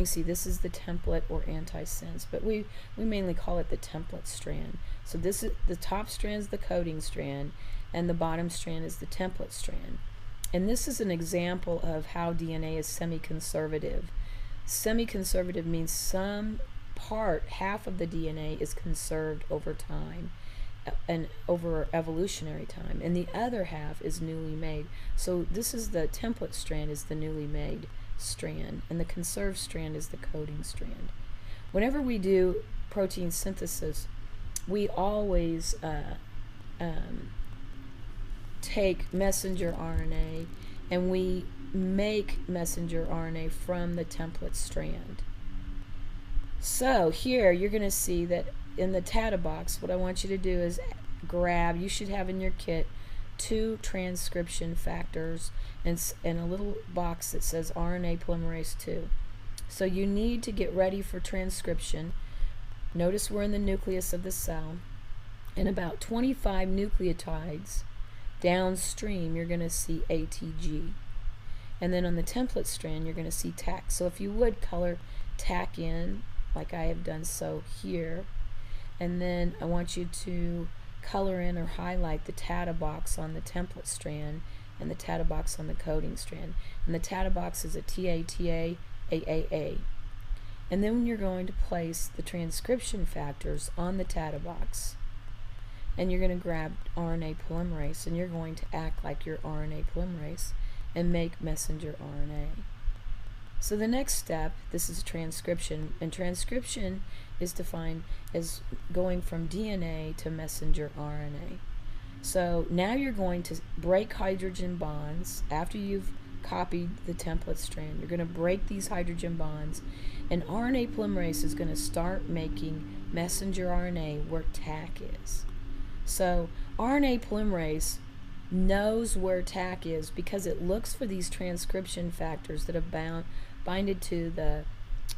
can see this is the template or antisense, but we mainly call it the template strand. So this is the top strand is the coding strand, and the bottom strand is the template strand. And this is an example of how DNA is semi-conservative. Semi-conservative means some part, half of the DNA is conserved over time and over evolutionary time, and the other half is newly made. So this is the template strand is the newly made strand, and the conserved strand is the coding strand. Whenever we do protein synthesis, we always take messenger RNA and we make messenger RNA from the template strand. So here you're going to see that in the Tata box, what I want you to do is grab, you should have in your kit 2 transcription factors and a little box that says RNA polymerase 2. So you need to get ready for transcription. Notice we're in the nucleus of the cell, and about 25 nucleotides downstream you're going to see ATG, and then on the template strand you're going to see TAC. So if you would color TAC in like I have done so here, and then I want you to color in or highlight the Tata box on the template strand and the Tata box on the coding strand. And the Tata box is a TATA AAA. And then you're going to place the transcription factors on the Tata box, and you're going to grab RNA polymerase, and you're going to act like your RNA polymerase and make messenger RNA. So the next step, this is transcription, and transcription is defined as going from DNA to messenger RNA. So now you're going to break hydrogen bonds. After you've copied the template strand, you're going to break these hydrogen bonds, and RNA polymerase is going to start making messenger RNA where TAC is. So RNA polymerase knows where TAC is because it looks for these transcription factors that have binded to the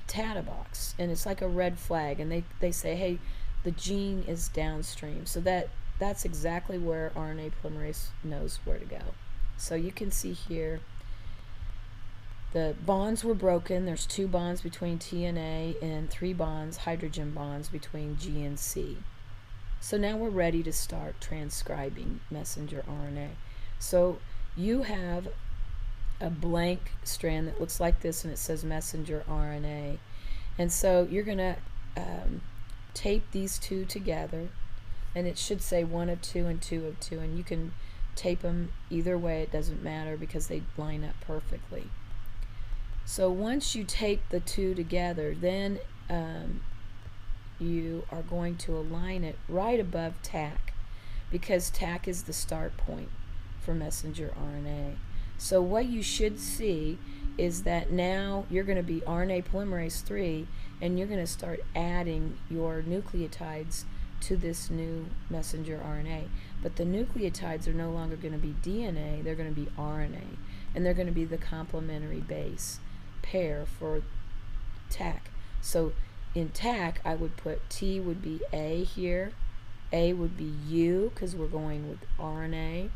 Tata box, and it's like a red flag, and they say, hey, the gene is downstream. So that's exactly where RNA polymerase knows where to go. So you can see here the bonds were broken. There's 2 bonds between T and A and 3 bonds, hydrogen bonds, between G and C. So now we're ready to start transcribing messenger RNA. So you have a blank strand that looks like this, and it says messenger RNA. And so you're going to tape these 2 together, and it should say 1 of 2 and 2 of 2, and you can tape them either way, it doesn't matter because they line up perfectly. So once you tape the 2 together, then you are going to align it right above TAC, because TAC is the start point for messenger RNA. So what you should see is that now you're going to be RNA polymerase 3, and you're going to start adding your nucleotides to this new messenger RNA. But the nucleotides are no longer going to be DNA, they're going to be RNA, and they're going to be the complementary base pair for TAC. So in TAC, I would put T would be A here, A would be U because we're going with RNA,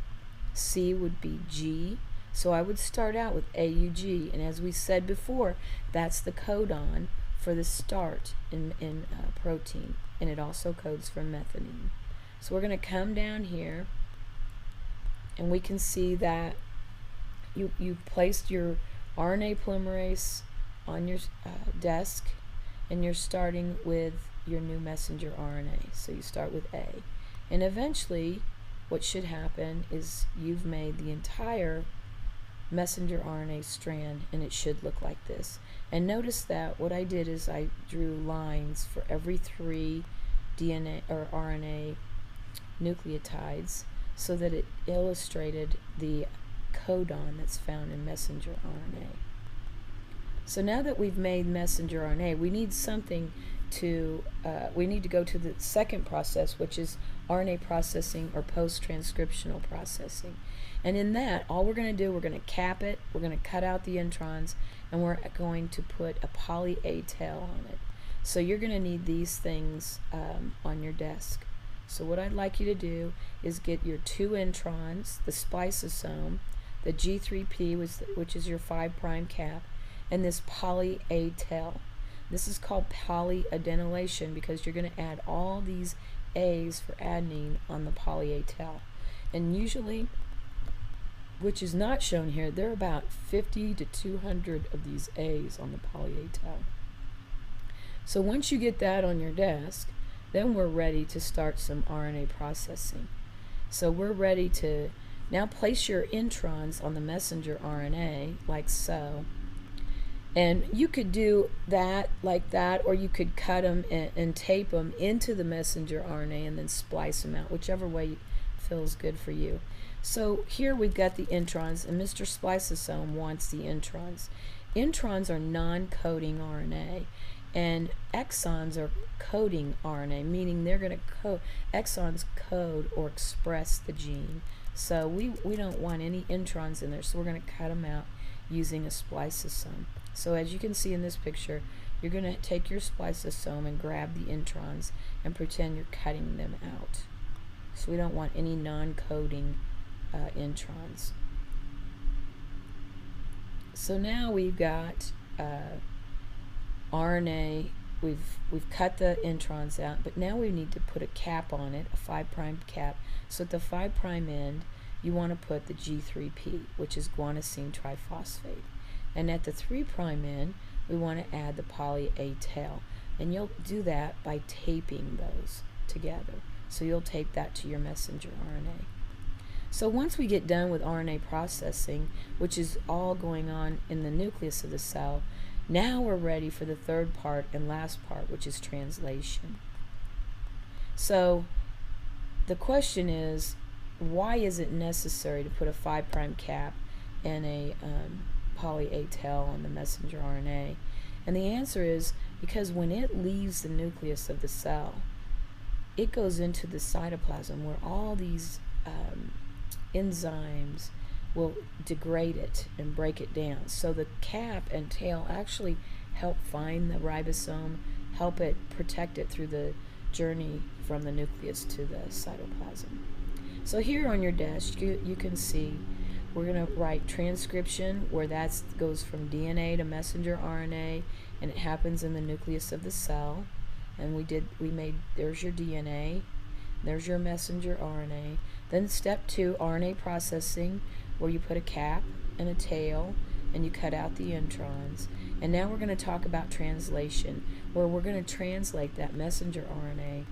C would be G. So I would start out with AUG, and as we said before, that's the codon for the start in protein, and it also codes for methionine. So we're going to come down here, and we can see that you've placed your RNA polymerase on your desk, and you're starting with your new messenger RNA. So you start with A, and eventually what should happen is you've made the entire messenger RNA strand, and it should look like this. And notice that what I did is I drew lines for every 3 DNA or RNA nucleotides so that it illustrated the codon that's found in messenger RNA. So now that we've made messenger RNA, we need something to we need to go to the second process, which is RNA processing or post-transcriptional processing. And in that, all we're going to do, we're going to cap it, we're going to cut out the introns, and we're going to put a poly A tail on it. So you're going to need these things on your desk. So what I'd like you to do is get your 2 introns, the spliceosome, the G3P, which is your 5' cap, and this poly A tail. This is called polyadenylation because you're going to add all these A's for adenine on the poly A tail. And usually, which is not shown here, there are about 50 to 200 of these A's on the poly A tail. So once you get that on your desk, then we're ready to start some RNA processing. So we're ready to now place your introns on the messenger RNA like so. And you could do that like that, or you could cut them and tape them into the messenger RNA and then splice them out, whichever way feels good for you. So here we've got the introns, and Mr. Spliceosome wants the introns. Introns are non-coding RNA, and exons are coding RNA, meaning they're going to code, exons code or express the gene. So we don't want any introns in there, so we're going to cut them out using a spliceosome. So as you can see in this picture, you're going to take your spliceosome and grab the introns and pretend you're cutting them out. So we don't want any non-coding introns. So now we've got RNA. We've cut the introns out, but now we need to put a cap on it, a 5' cap. So at the 5' end, you want to put the G3P, which is guanosine triphosphate. And at the 3' end, we want to add the poly A tail. And you'll do that by taping those together. So you'll tape that to your messenger RNA. So once we get done with RNA processing, which is all going on in the nucleus of the cell, now we're ready for the third part and last part, which is translation. So the question is, why is it necessary to put a 5' cap and a poly A tail on the messenger RNA? And the answer is because when it leaves the nucleus of the cell, it goes into the cytoplasm where all these enzymes will degrade it and break it down. So the cap and tail actually help find the ribosome, help it protect it through the journey from the nucleus to the cytoplasm. So here on your desk, you can see we're going to write transcription, where that goes from DNA to messenger RNA, and it happens in the nucleus of the cell. And there's your DNA, there's your messenger RNA. Then step 2, RNA processing, where you put a cap and a tail and you cut out the introns. And now we're going to talk about translation, where we're going to translate that messenger RNA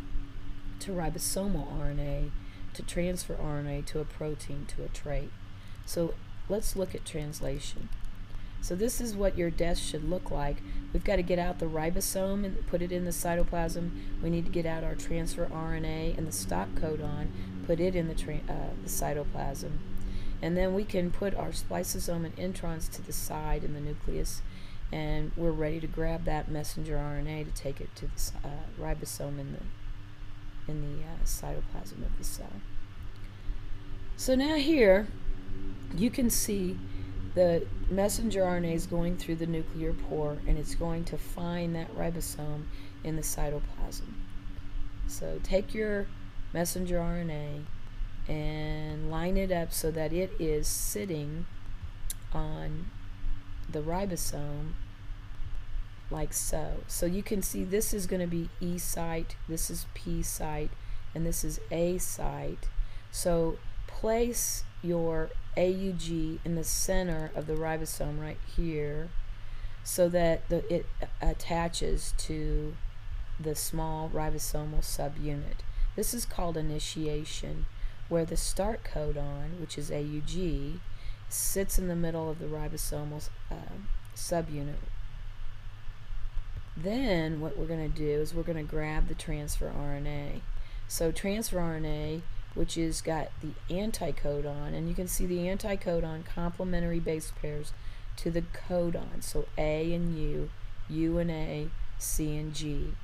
to ribosomal RNA, to transfer RNA to a protein, to a trait. So let's look at translation. So this is what your desk should look like. We've got to get out the ribosome and put it in the cytoplasm. We need to get out our transfer RNA and the stop codon, put it in the cytoplasm. And then we can put our spliceosome and introns to the side in the nucleus, and we're ready to grab that messenger RNA to take it to the ribosome in the cytoplasm of the cell. So now here you can see the messenger RNA is going through the nuclear pore, and it's going to find that ribosome in the cytoplasm. So take your messenger RNA and line it up so that it is sitting on the ribosome like so. So you can see this is going to be E site, this is P site, and this is A site. So place your AUG in the center of the ribosome right here so that it attaches to the small ribosomal subunit. This is called initiation, where the start codon, which is AUG, sits in the middle of the ribosomal subunit. Then what we're going to do is we're going to grab the transfer RNA. So transfer RNA, which has got the anticodon, and you can see the anticodon complementary base pairs to the codon, so A and U and A, C and G.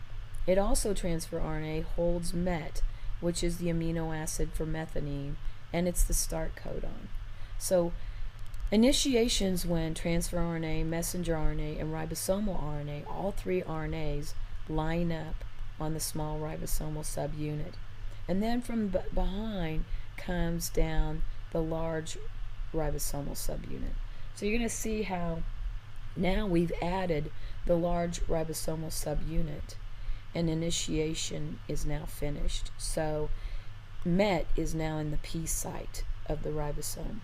It also, transfer RNA, holds MET, which is the amino acid for methionine, and it's the start codon. So initiations when transfer RNA, messenger RNA, and ribosomal RNA, all three RNAs, line up on the small ribosomal subunit. And then from behind comes down the large ribosomal subunit. So you're going to see how Now we've added the large ribosomal subunit, and initiation is now finished. So MET is now in the P site of the ribosome.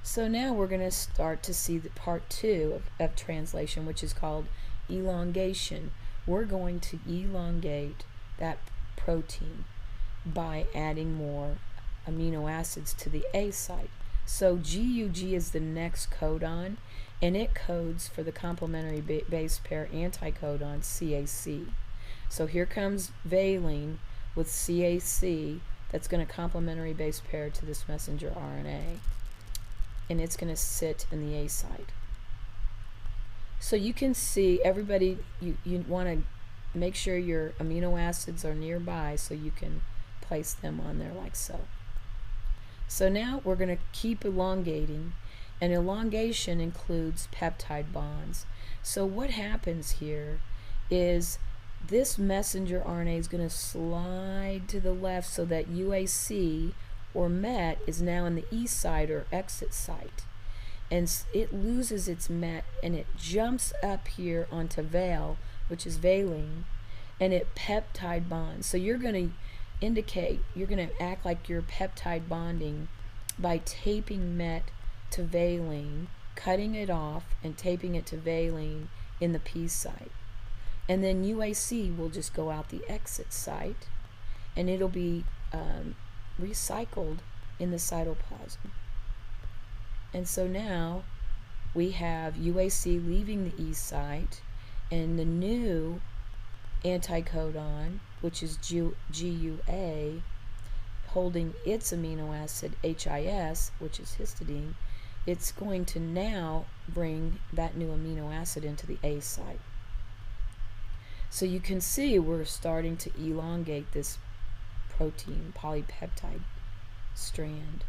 So now we're going to start to see the part 2 of translation, which is called elongation. We're going to elongate that protein by adding more amino acids to the A site. So GUG is the next codon, and it codes for the complementary base pair anticodon CAC. So here comes valine with CAC that's going to complementary base pair to this messenger RNA, and it's going to sit in the A site. So you can see, everybody, you want to make sure your amino acids are nearby so you can place them on there like so. So now we're going to keep elongating, and elongation includes peptide bonds. So what happens here is this messenger RNA is going to slide to the left so that UAC or MET is now in the E site or exit site, and it loses its MET and it jumps up here onto VAL, which is valine, and it peptide bonds. So you're going to indicate, you're going to act like you're peptide bonding by taping MET to valine, cutting it off and taping it to valine in the P site. And then UAC will just go out the exit site, and it'll be recycled in the cytoplasm. And so now we have UAC leaving the E site, and the new anticodon, which is GUA, holding its amino acid HIS, which is histidine. It's going to now bring that new amino acid into the A site. So you can see we're starting to elongate this protein polypeptide strand.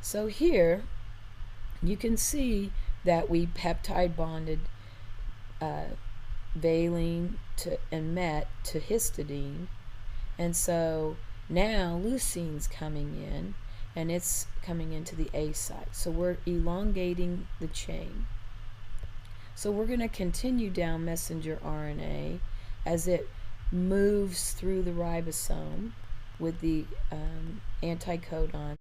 So here you can see that we peptide bonded valine and MET to histidine, and so now leucine's coming in, and it's coming into the A site. So we're elongating the chain. So we're going to continue down messenger RNA as it moves through the ribosome with the anticodon